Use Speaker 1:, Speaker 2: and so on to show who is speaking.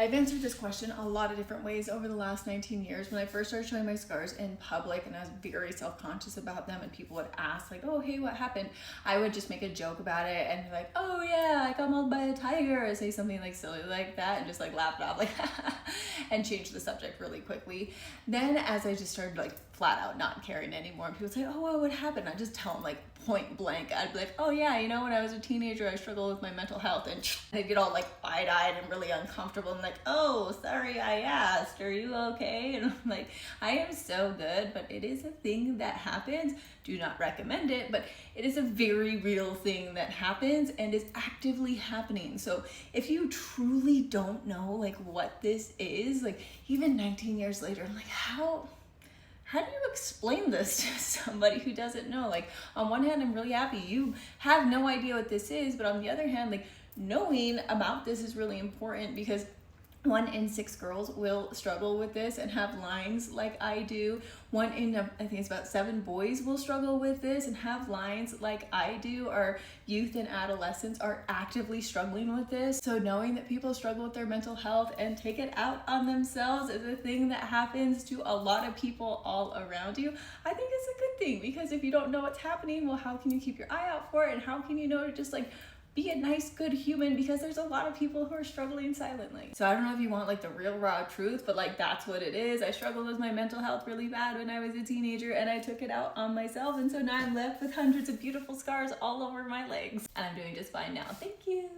Speaker 1: I've answered this question a lot of different ways over the last 19 years. When I first started showing my scars in public and I was very self-conscious about them and people would ask like, oh, hey, what happened? I would just make a joke about it and be like, oh yeah, I got mauled by a tiger, or say something like silly like that and just like laugh it off like and change the subject really quickly. Then as I just started like flat out not caring anymore, and people say, oh, well, what happened? I just tell them like point blank. I'd be like, oh yeah, you know, when I was a teenager, I struggled with my mental health, and they'd get all like wide-eyed and really uncomfortable and like, oh, sorry I asked, are you okay? And I'm like, I am so good, but it is a thing that happens. Do not recommend it, but it is a very real thing that happens and is actively happening. So if you truly don't know like what this is, like even 19 years later, I'm like, how do you explain this to somebody who doesn't know? Like, on one hand, I'm really happy you have no idea what this is, but on the other hand, like, knowing about this is really important, because 1 in 6 girls will struggle with this and have lines like I do. 1 in, I think it's about 7 boys will struggle with this and have lines like I do. Our youth and adolescents are actively struggling with this. So knowing that people struggle with their mental health and take it out on themselves is a thing that happens to a lot of people all around you, I think is a good thing, because if you don't know what's happening, well, how can you keep your eye out for it? And how can you know to just like be a nice, good human, because there's a lot of people who are struggling silently. So I don't know if you want like the real raw truth, but like that's what it is. I struggled with my mental health really bad when I was a teenager, and I took it out on myself, and so now I'm left with hundreds of beautiful scars all over my legs, and I'm doing just fine now. Thank you.